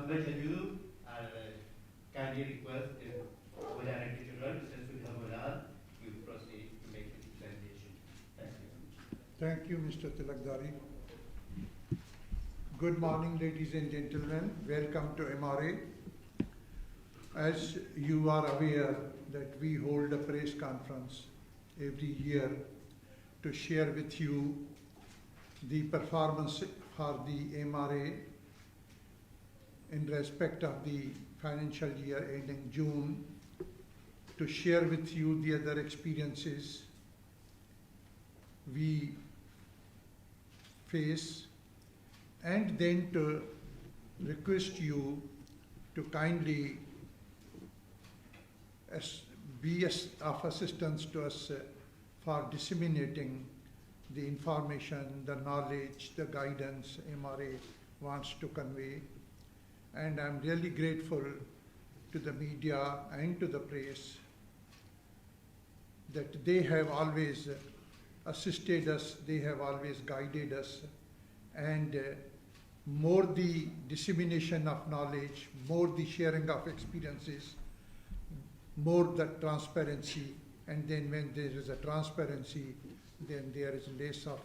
Muhammad Jalil, kindly request if Mulana Teacher, Mr. Sudha Mulad, you proceed to make the presentation. Thank you. Thank you, Mr. Tilakdari. Good morning, ladies and gentlemen. Welcome to MRA. As you are aware that we hold a press conference every year to share with you the performance for the MRA in respect of the financial year ending June, to share with you the other experiences we face, and then to request you to kindly be of assistance to us for disseminating the information, the knowledge, the guidance MRA wants to convey. And I'm really grateful to the media and to the press that they have always assisted us, they have always guided us, and more the dissemination of knowledge, more the sharing of experiences, more the transparency, and then when there is a transparency, then there is less of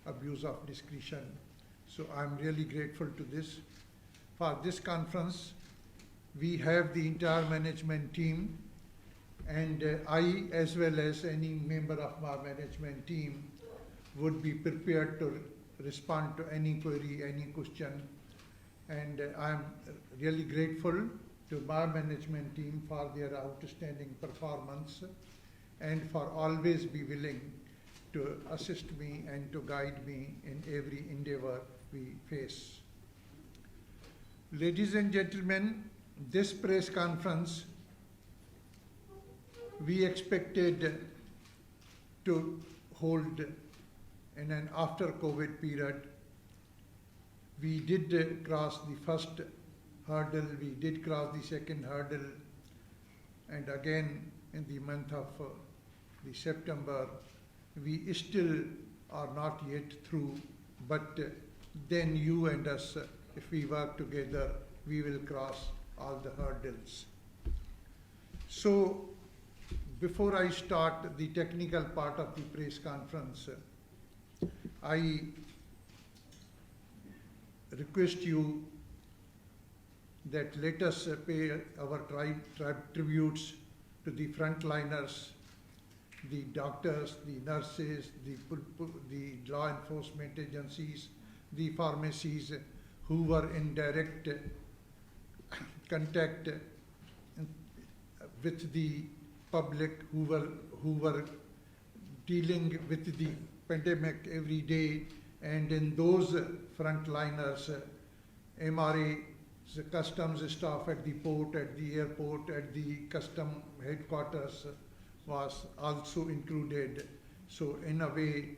abuse of discretion. So I'm really grateful to this. For this conference, we have the entire management team, and I, as well as any member of our management team, would be prepared to respond to any query, any question. And I'm really grateful to my management team for their outstanding performance and for always be willing to assist me and to guide me in every endeavor we face. Ladies and gentlemen, this press conference we expected to hold in an after COVID period. We did cross the first hurdle, we did cross the second hurdle, and again in the month of the September, we still are not yet through, but then you and us, if we work together, we will cross all the hurdles. So, before I start the technical part of the press conference, I request you that let us pay our tributes to the frontliners, the doctors, the nurses, the law enforcement agencies, the pharmacies who were in direct contact with the public, who were dealing with the pandemic every day. And in those frontliners, MRA, the customs staff at the port, at the airport, at the custom headquarters was also included. So in a way,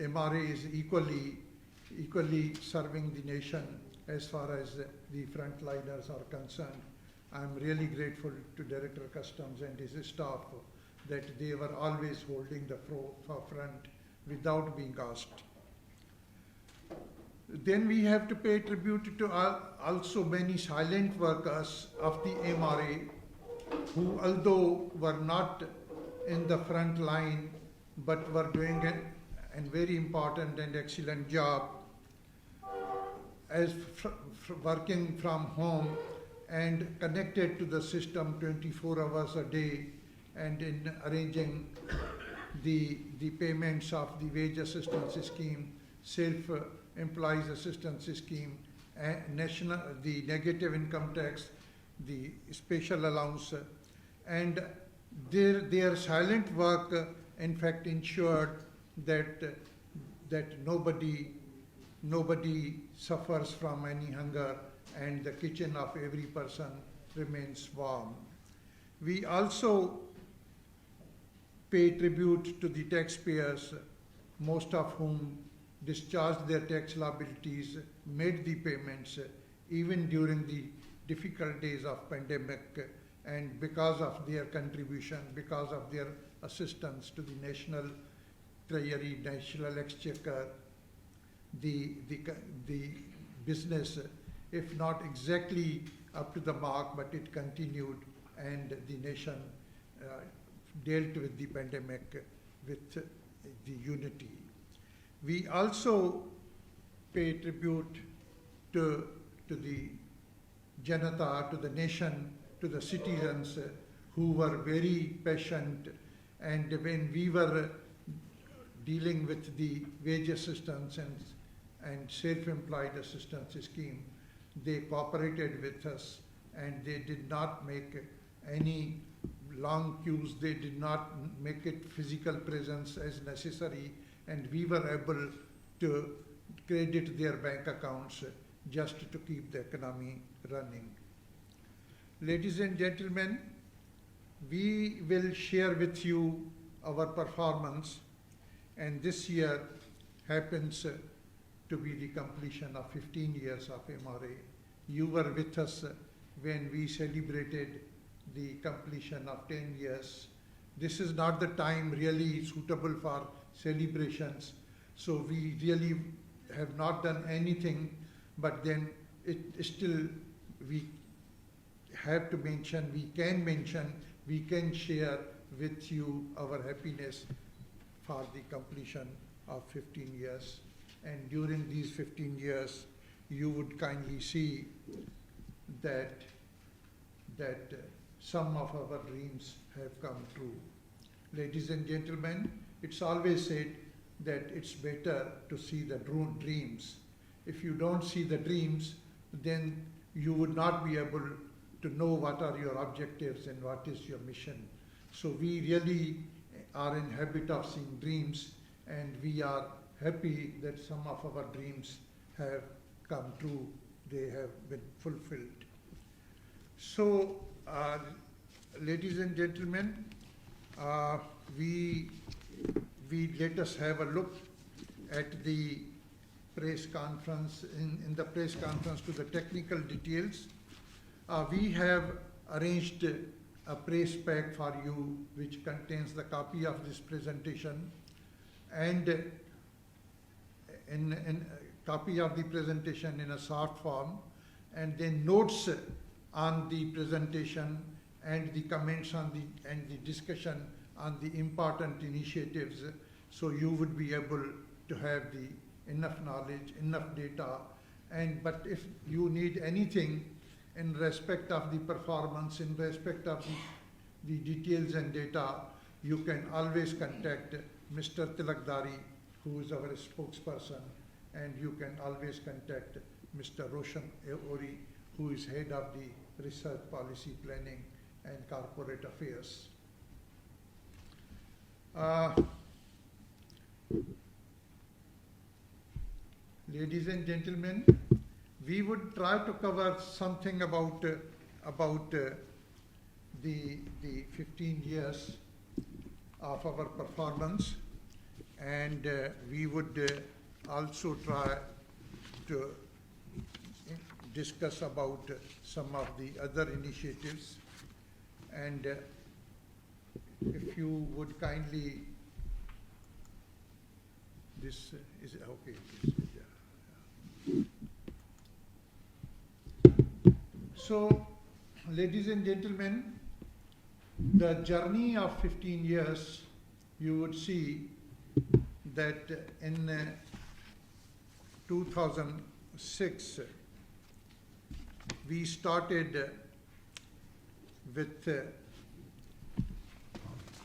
MRA is equally serving the nation as far as the frontliners are concerned. I'm really grateful to Director Customs and his staff that they were always holding the forefront without being asked. Then we have to pay tribute to also many silent workers of the MRA who, although were not in the front line, but were doing a very important and excellent job as working from home and connected to the system 24 hours a day, and in arranging the payments of the wage assistance scheme, self-employees assistance scheme, the negative income tax, the special allowance, and their silent work in fact ensured that nobody suffers from any hunger, and the kitchen of every person remains warm. We also pay tribute to the taxpayers, most of whom discharged their tax liabilities, made the payments even during the difficult days of pandemic, and because of their contribution, because of their assistance to the national treasury, national exchequer, the business, if not exactly up to the mark, but it continued, and the nation dealt with the pandemic with the unity. We also pay tribute to the Janata, to the nation, to the citizens who were very patient, and when we were dealing with the wage assistance and self-employed assistance scheme, they cooperated with us, and they did not make any long queues, they did not make it physical presence as necessary, and we were able to credit their bank accounts just to keep the economy running. Ladies and gentlemen, we will share with you our performance, and this year happens to be the completion of 15 years of MRA. You were with us when we celebrated the completion of 10 years. This is not the time really suitable for celebrations, so we really have not done anything, but then it still, we have to mention, we can share with you our happiness for the completion of 15 years. And during these 15 years, you would kindly see that some of our dreams have come true. Ladies and gentlemen, it's always said that it's better to see the dreams. If you don't see the dreams, then you would not be able to know what are your objectives and what is your mission. So we really are in habit of seeing dreams, and we are happy that some of our dreams have come true. They have been fulfilled. So, ladies and gentlemen, we let us have a look at the press conference, in the press conference, to the technical details. We have arranged a press pack for you which contains the copy of this presentation, and in a copy of the presentation in a soft form, and then notes on the presentation and the comments on the discussion on the important initiatives, so you would be able to have the enough knowledge, enough data. But if you need anything in respect of the performance, in respect of the details and data, you can always contact Mr. Tilakdari, who is our spokesperson, and you can always contact Mr. Roshan Ori, who is head of the Research Policy Planning and Corporate Affairs. Ladies and gentlemen, we would try to cover something about the 15 years of our performance, and we would also try to discuss about some of the other initiatives. And if you would kindly, this is okay. So, ladies and gentlemen, the journey of 15 years, you would see that in 2006, we started with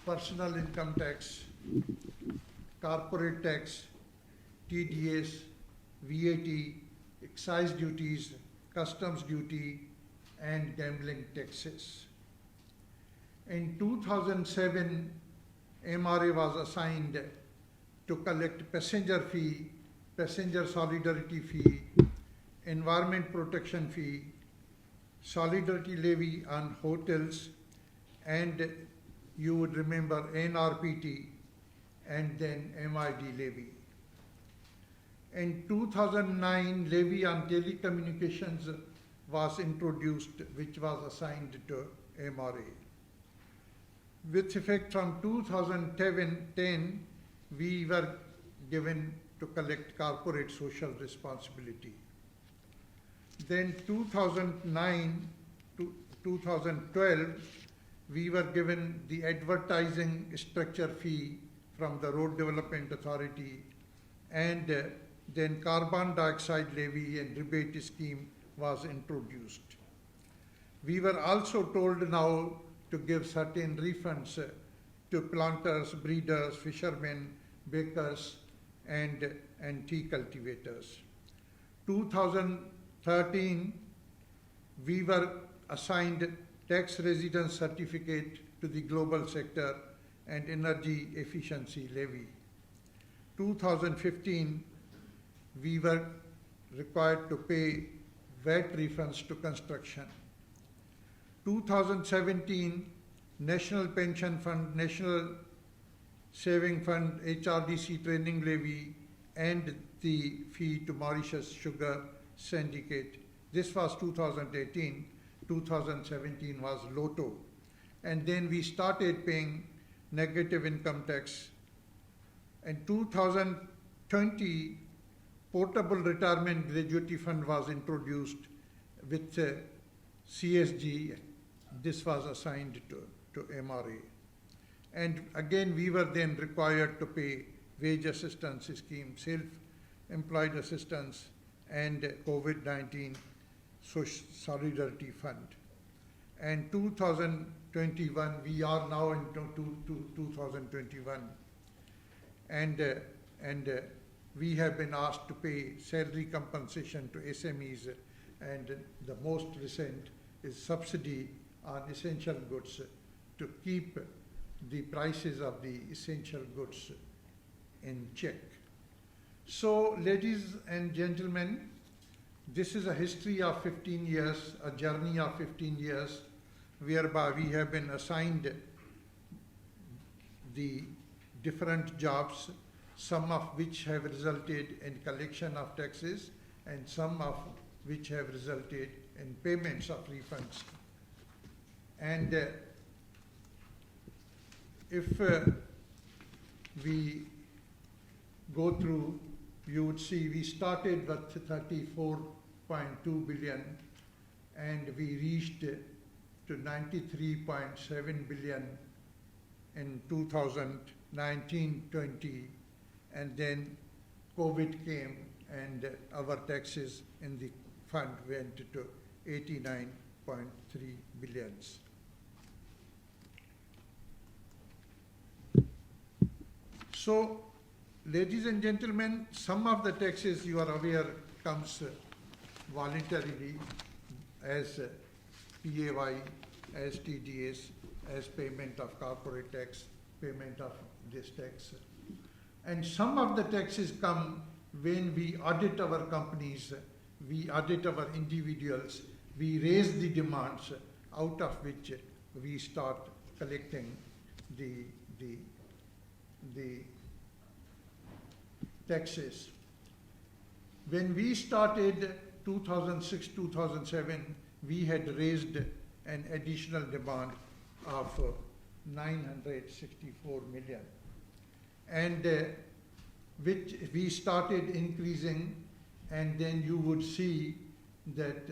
personal income tax, corporate tax, TDS, VAT, excise duties, customs duty, and gambling taxes. In 2007, MRA was assigned to collect passenger fee, passenger solidarity fee, environment protection fee, solidarity levy on hotels, and you would remember NRPT, and then MID levy. In 2009, levy on telecommunications was introduced, which was assigned to MRA. With effect from 2010, we were given to collect corporate social responsibility. then 2009 to 2012, we were given the advertising structure fee from the Road Development Authority, and then carbon dioxide levy and rebate scheme was introduced. We were also told now to give certain refunds to planters, breeders, fishermen, bakers, and tea cultivators. 2013, we were assigned tax residence certificate to the global sector and energy efficiency levy. 2015, we were required to pay VAT refunds to construction. 2017, National Pension Fund, National Saving Fund, HRDC training levy, and the fee to Mauritius Sugar Syndicate. This was 2018. 2017 was Lotto. And then we started paying negative income tax. In 2020, Portable Retirement Gratuity Fund was introduced with CSG. This was assigned to MRA. And again, we were then required to pay wage assistance scheme, self-employed assistance, and COVID-19 Solidarity Fund. And 2021, we are now in 2021, and we have been asked to pay salary compensation to SMEs, and the most recent is subsidy on essential goods to keep the prices of the essential goods in check. So, ladies and gentlemen, this is a history of 15 years, a journey of 15 years, whereby we have been assigned the different jobs, some of which have resulted in collection of taxes, and some of which have resulted in payments of refunds. And if we go through, you would see we started with 34.2 billion, and we reached to 93.7 billion in 2019-20, and then COVID came and our taxes in the fund went to 89.3 billions. So, ladies and gentlemen, some of the taxes, you are aware, comes voluntarily as PAY, as TDS, as payment of corporate tax, payment of this tax. And some of the taxes come when we audit our companies, we audit our individuals, we raise the demands, out of which we start collecting the taxes. When we started 2006-2007, we had raised an additional demand of 964 million, and which we started increasing, and then you would see that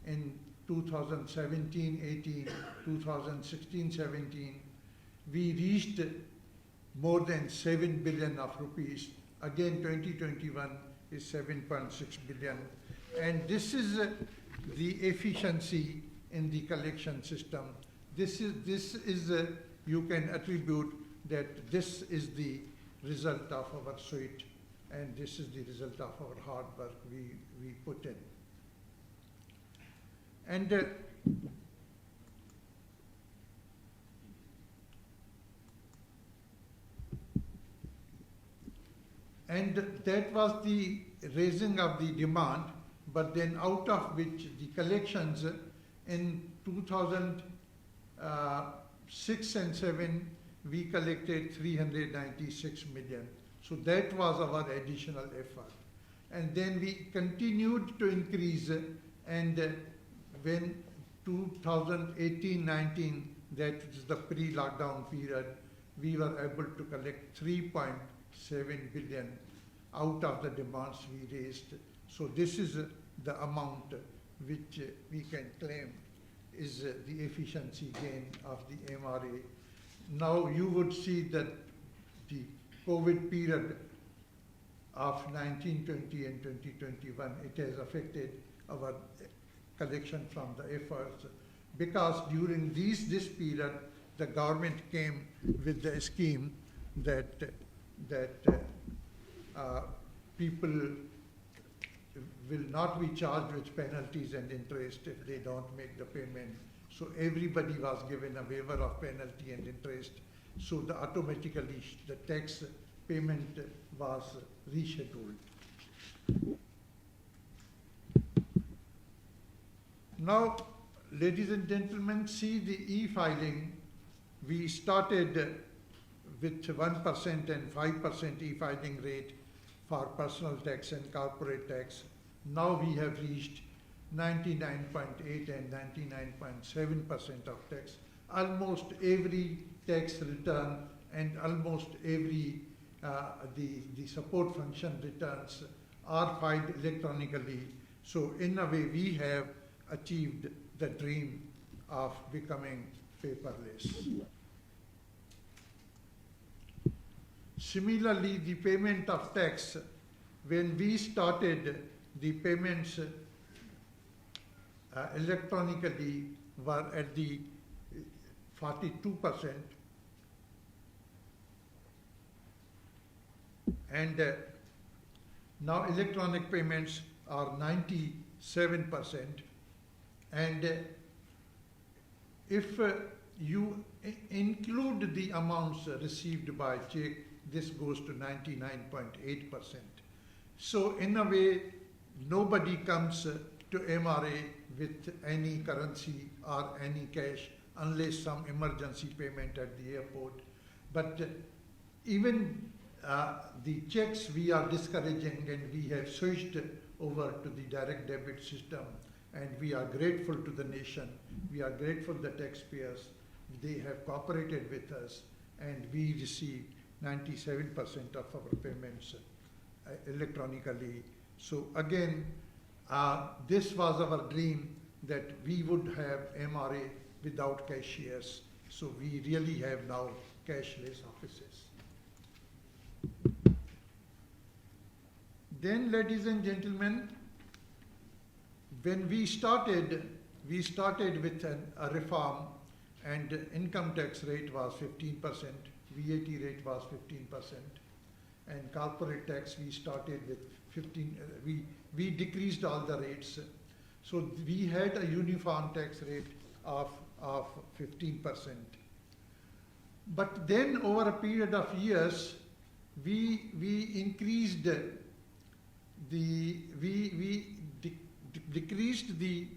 in 2017-18, 2016-17, we reached more than 7 billion of rupees. Again, 2021 is 7.6 billion. And this is the efficiency in the collection system. This is you can attribute that this is the result of our sweat, and this is the result of our hard work we put in. And that was the raising of the demand, but then out of which the collections in 2006 and 7, we collected 396 million. So that was our additional effort. And then we continued to increase, and when 2018-19, that is the pre-lockdown period, we were able to collect 3.7 billion out of the demands we raised. So this is the amount which we can claim is the efficiency gain of the MRA. Now you would see that the COVID period of 1920 and 2021, it has affected our collection from the efforts, because during this period, the government came with the scheme that people will not be charged with penalties and interest if they don't make the payment. So everybody was given a waiver of penalty and interest. So automatically the tax payment was rescheduled. Now, ladies and gentlemen, see the e-filing. We started with 1% and 5% e-filing rate for personal tax and corporate tax. Now we have reached 99.8 and 99.7% of tax. Almost every tax return and almost every the support function returns are filed electronically. So in a way, we have achieved the dream of becoming paperless. Similarly, the payment of tax, when we started the payments electronically were at the 42%, and now electronic payments are 97%, and if you include the amounts received by check, this goes to 99.8%. So in a way, nobody comes to MRA with any currency or any cash unless some emergency payment at the airport. But even the checks we are discouraging, and we have switched over to the direct debit system, and we are grateful to the nation. We are grateful to the taxpayers. They have cooperated with us, and we received 97% of our payments electronically. So again, this was our dream, that we would have MRA without cashiers. So we really have now cashless offices. Then, ladies and gentlemen, when we started with a reform, and income tax rate was 15%, VAT rate was 15%, and corporate tax we started with 15, we decreased all the rates. So we had a uniform tax rate of 15%. But then over a period of years, we increased decreased the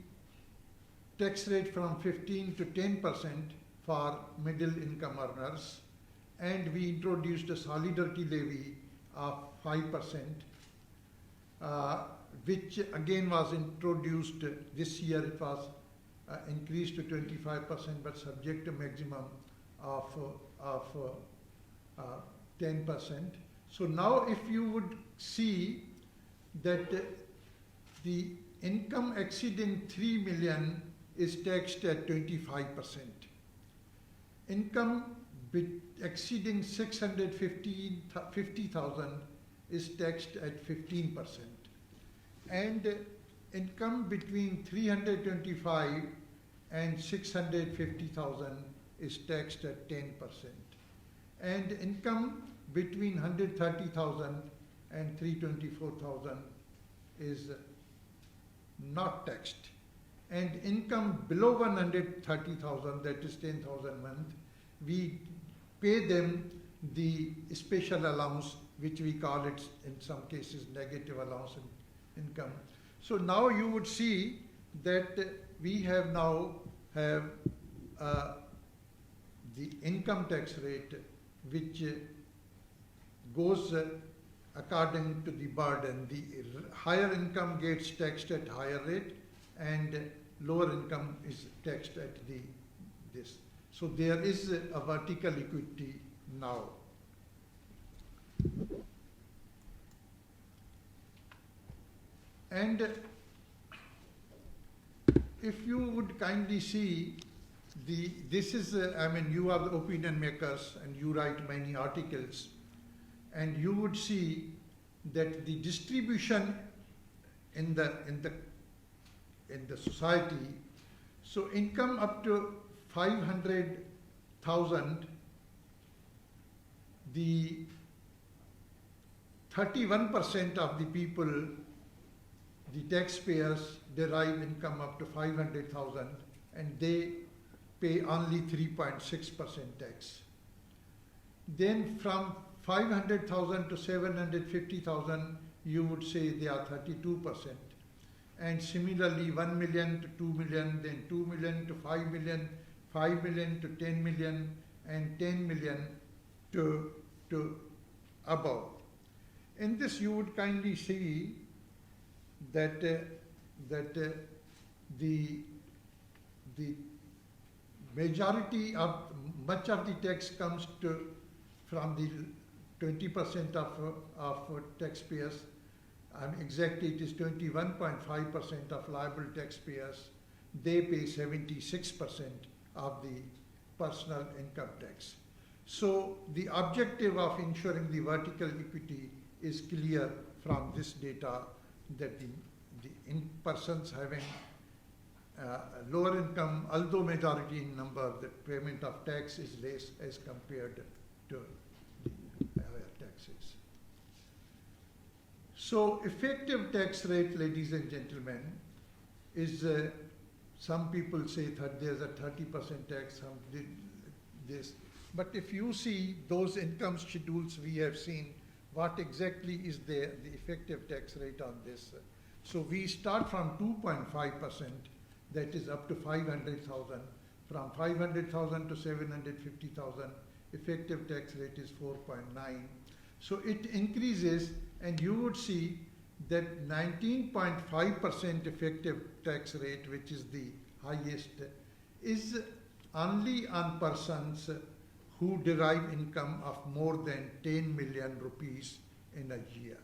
tax rate from 15 to 10% for middle income earners, and we introduced a solidarity levy of 5%, which again was introduced this year. It was increased to 25%, but subject to maximum of 10%. So now if you would see that the income exceeding 3 million is taxed at 25%. Income exceeding 650,000 is taxed at 15%. And income between 325 and 650,000 is taxed at 10%. And income between 130,000 and 324,000 is not taxed. And income below 130,000, that is 10,000 a month, we pay them the special allowance, which we call it in some cases negative allowance income. So now you would see that we have now the income tax rate, which goes according to the burden. The higher income gets taxed at higher rate, and lower income is taxed at this. So there is a vertical equity now. And if you would kindly see, this is, I mean, you are the opinion makers and you write many articles, and you would see that the distribution in the society, so income up to 500,000, the 31% of the people, the taxpayers, derive income up to 500,000, and they pay only 3.6% tax. Then from 500,000 to 750,000, you would say they are 32%. And similarly, 1 million to 2 million, then 2 million to 5 million, 5 million to 10 million, and 10 million to above. In this, you would kindly see that the majority of, much of the tax comes from the 20% of taxpayers. Exactly, it is 21.5% of liable taxpayers. They pay 76% of the personal income tax. So the objective of ensuring the vertical equity is clear from this data, that the persons having lower income, although majority in number, the payment of tax is less as compared to the higher taxes. So effective tax rate, ladies and gentlemen, is some people say that there's a 30% tax, some did this. But if you see those income schedules we have seen, what exactly is the effective tax rate on this? So we start from 2.5%, that is up to 500,000. From 500,000 to 750,000, effective tax rate is 4.9. So it increases, and you would see that 19.5% effective tax rate, which is the highest, is only on persons who derive income of more than 10 million rupees in a year.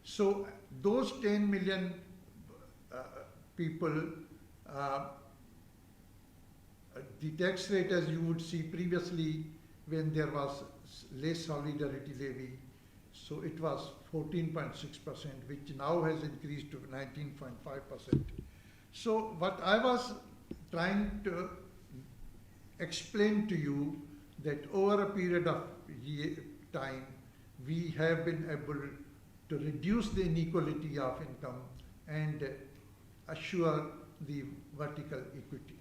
So those 10 million people, the tax rate, as you would see previously when there was less solidarity levy, so it was 14.6%, which now has increased to 19.5%. So what I was trying to explain to you, that over a period of time, we have been able to reduce the inequality of income and assure the vertical equity.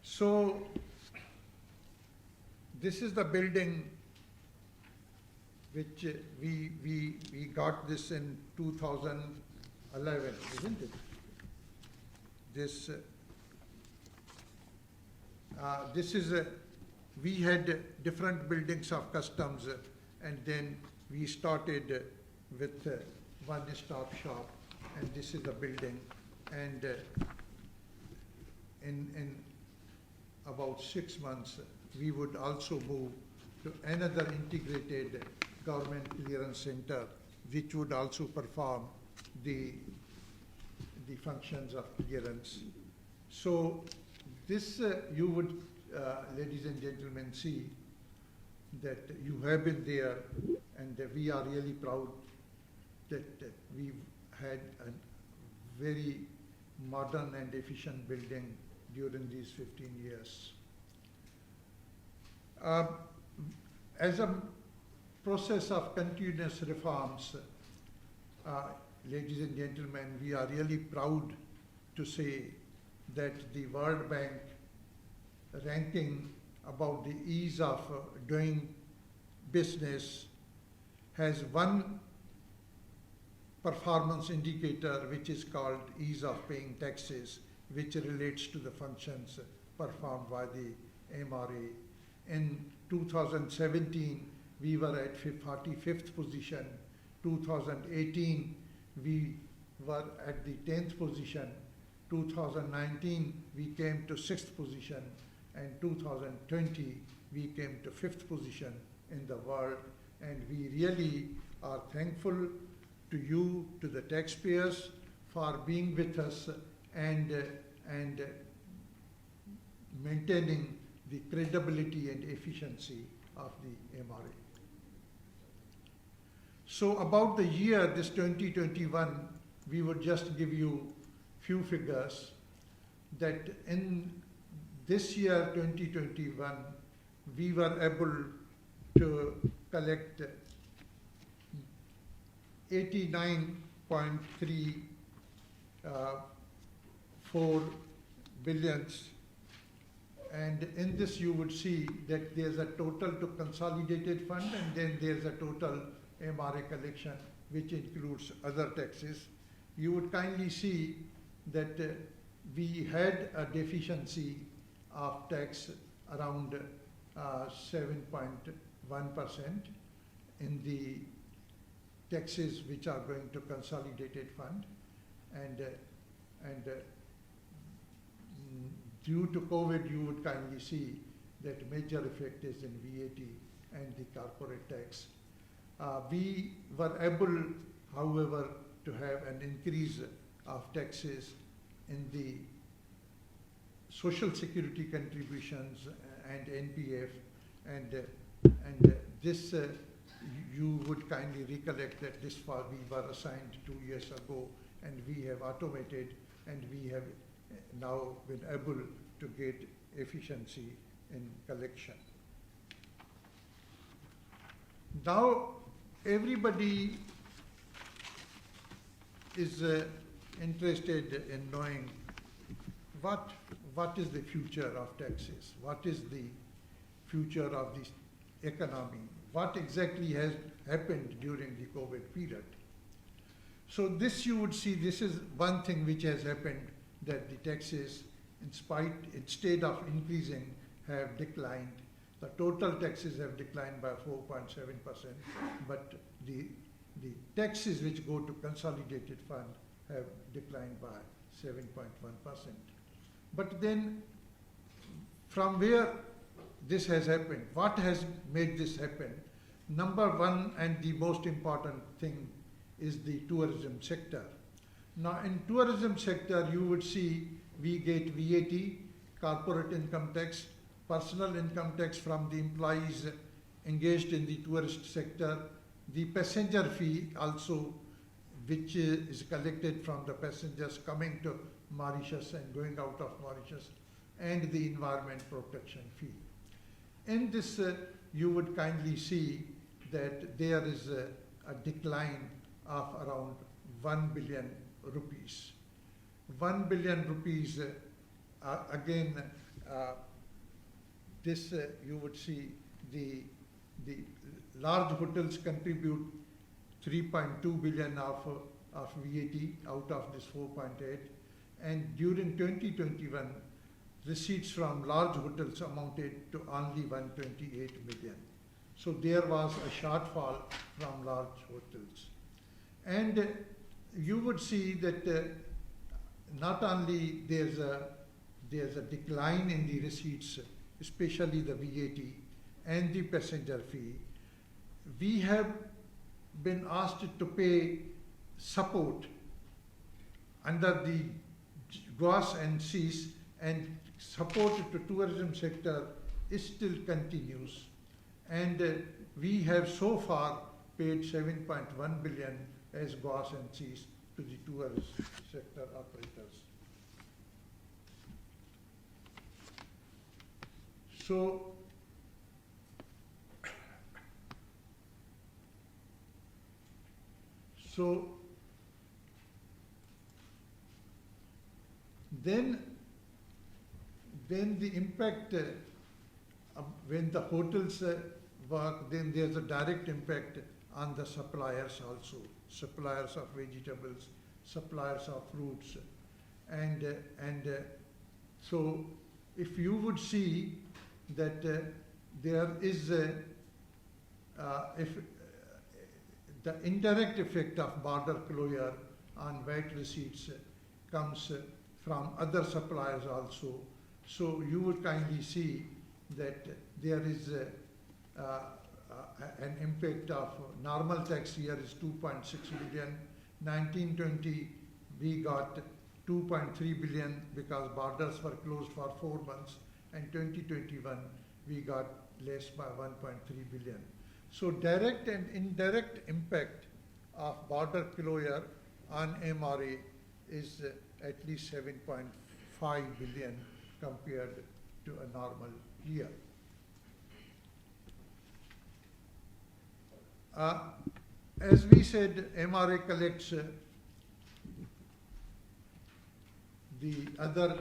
So this is the building which we got this in 2011, isn't it? This is we had different buildings of customs, and then we started with one-stop shop, and this is the building, and in about 6 months we would also move to another integrated government clearance center, which would also perform the functions of clearance. So this you would, ladies and gentlemen, see that you have been there, and we are really proud that we've had a very modern and efficient building during these 15 years. As a process of continuous reforms, ladies and gentlemen, we are really proud to say that the World Bank ranking about the ease of doing business has one performance indicator, which is called ease of paying taxes, which relates to the functions performed by the MRA. In 2017, we were at 45th position. 2018, we were at the 10th position. 2019, we came to 6th position, and 2020, we came to 5th position in the world. And we really are thankful to you, to the taxpayers, for being with us and maintaining the credibility and efficiency of the MRA. So about the year, this 2021, we would just give you few figures that in this year, 2021, we were able to collect 89.34 billions. And in this you would see that there's a total to consolidated fund, and then there's a total MRA collection, which includes other taxes. You would kindly see that we had a deficiency of tax around 7.1% in the taxes which are going to consolidated fund, and due to COVID, you would kindly see that major effect is in VAT and the corporate tax. We were able, however, to have an increase of taxes in the social security contributions and NPF, and this you would kindly recollect that this far we were assigned 2 years ago, and we have automated, and we have now been able to get efficiency in collection. Now everybody is interested in knowing what is the future of taxes, what is the future of this economy, what exactly has happened during the COVID period. So this you would see, this is one thing which has happened, that the taxes, instead of increasing, have declined. The total taxes have declined by 4.7%, but the taxes which go to consolidated fund have declined by 7.1%. But then, from where this has happened, what has made this happen? Number one, and the most important thing, is the tourism sector. Now in tourism sector, you would see we get VAT, corporate income tax, personal income tax from the employees engaged in the tourist sector, the passenger fee also, which is collected from the passengers coming to Mauritius and going out of Mauritius, and the environment protection fee. In this, you would kindly see that there is a decline of around 1 billion rupees. 1 billion rupees, again, this you would see the large hotels contribute 3.2 billion of VAT out of this 4.8, and during 2021, receipts from large hotels amounted to only 128 million. So there was a shortfall from large hotels. And you would see that not only there's a decline in the receipts, especially the VAT and the passenger fee, we have been asked to pay support under the GOS and CEAS, and support to tourism sector is still continues. And we have so far paid 7.1 billion as GOS and CEAS to the tourist sector operators. So then the impact, when the hotels work, then there's a direct impact on the suppliers also, suppliers of vegetables, suppliers of fruits, and so if you would see that there is if the indirect effect of border closure on VAT receipts comes from other suppliers also. So you would kindly see that there is an impact of normal tax here is 2.6 billion, 1920 we got 2.3 billion because borders were closed for 4 months, and 2021 we got less by 1.3 billion. So direct and indirect impact of border closure on MRA is at least 7.5 billion compared to a normal year. As we said, MRA collects the other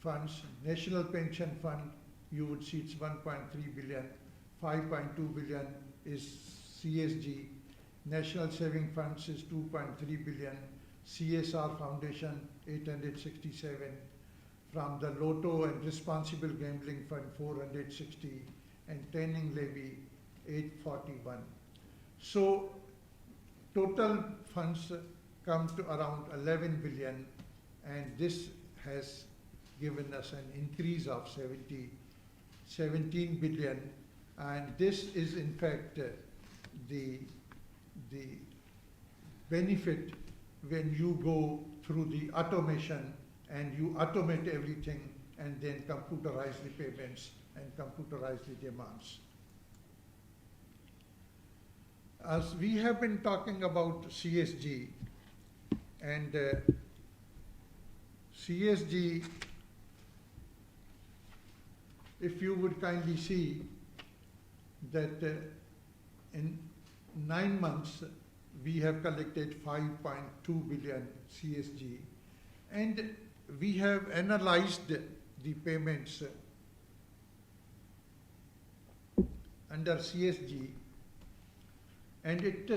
funds. National Pension Fund, you would see it's 1.3 billion, 5.2 billion is CSG, National Saving Funds is 2.3 billion, CSR Foundation 867, from the Lotto and Responsible Gambling Fund 460, and Training Levy 841. So total funds come to around 11 billion, and this has given us an increase of 17 billion, and this is in fact the benefit when you go through the automation and you automate everything and then computerize the payments and computerize the demands. As we have been talking about CSG, and CSG, if you would kindly see that in 9 months we have collected 5.2 billion CSG, and we have analyzed the payments under CSG, and it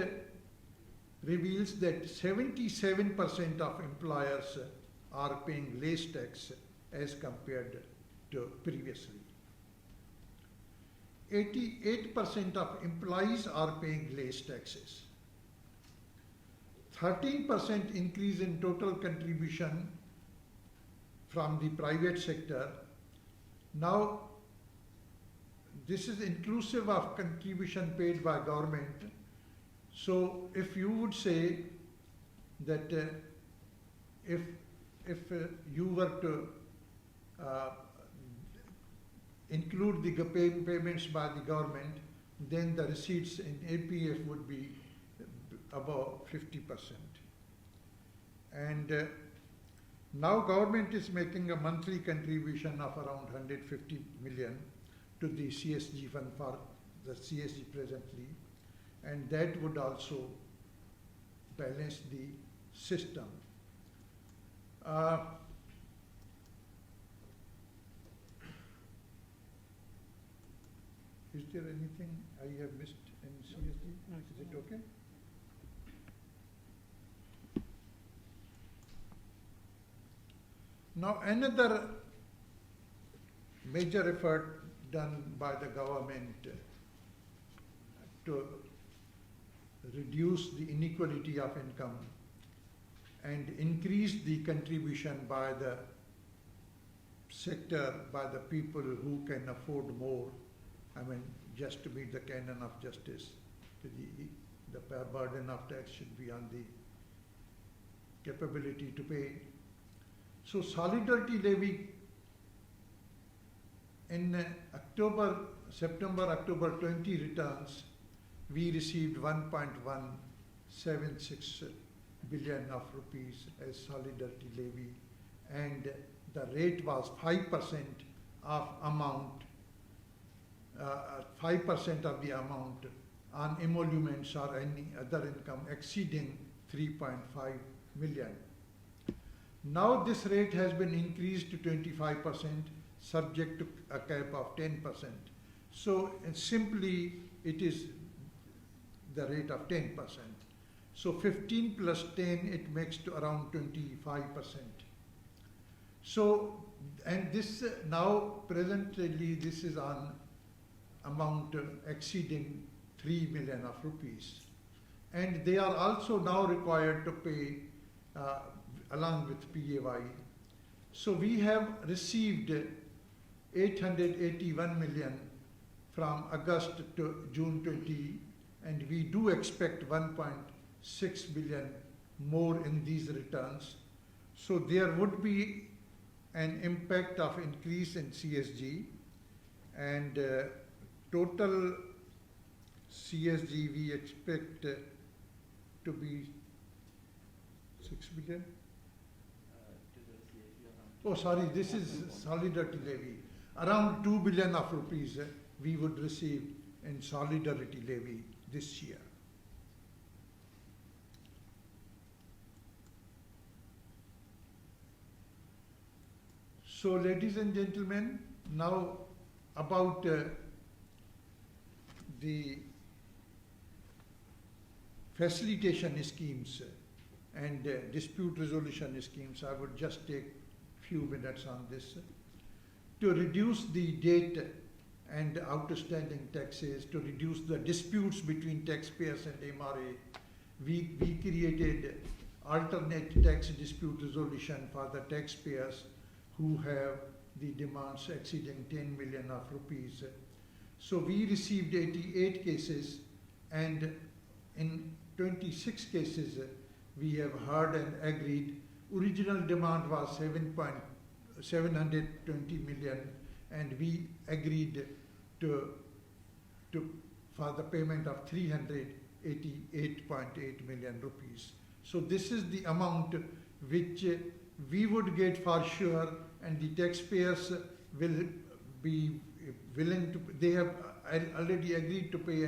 reveals that 77% of employers are paying less tax as compared to previously. 88% of employees are paying less taxes. 13% increase in total contribution from the private sector. Now, this is inclusive of contribution paid by government. So if you would say that if you were to include the payments by the government, then the receipts in APF would be about 50%. And now government is making a monthly contribution of around 150 million to the CSG fund for the CSG presently, and that would also balance the system. Is there anything I have missed in CSG? Is it okay? Now, another major effort done by the government to reduce the inequality of income and increase the contribution by the sector, by the people who can afford more. I mean, just to meet the canon of justice, the burden of tax should be on the capability to pay. So Solidarity Levy in September-October 20 returns, we received 1.176 billion of rupees as Solidarity Levy, and the rate was 5% of amount, 5% of the amount on emoluments or any other income exceeding 3.5 million. Now this rate has been increased to 25%, subject to a cap of 10%. So simply it is the rate of 10%. So 15 plus 10, it makes to around 25%. So, and this now presently this is on amount exceeding 3 million of rupees. And they are also now required to pay along with PAY. So we have received 881 million from August to June 20, and we do expect 1.6 billion more in these returns. So there would be an impact of increase in CSG, and total CSG we expect to be 6 billion. Oh, sorry, this is solidarity levy. Around 2 billion of rupees we would receive in solidarity levy this year. So, ladies and gentlemen, now about the facilitation schemes and dispute resolution schemes. I would just take few minutes on this. To reduce the date and outstanding taxes, to reduce the disputes between taxpayers and MRA, we created alternate tax dispute resolution for the taxpayers who have the demands exceeding 10 million of rupees. So we received 88 cases, and in 26 cases we have heard and agreed. Original demand was 720 million, and we agreed for the payment of 388.8 million rupees. So this is the amount which we would get for sure, and the taxpayers will be willing to, they have already agreed to pay,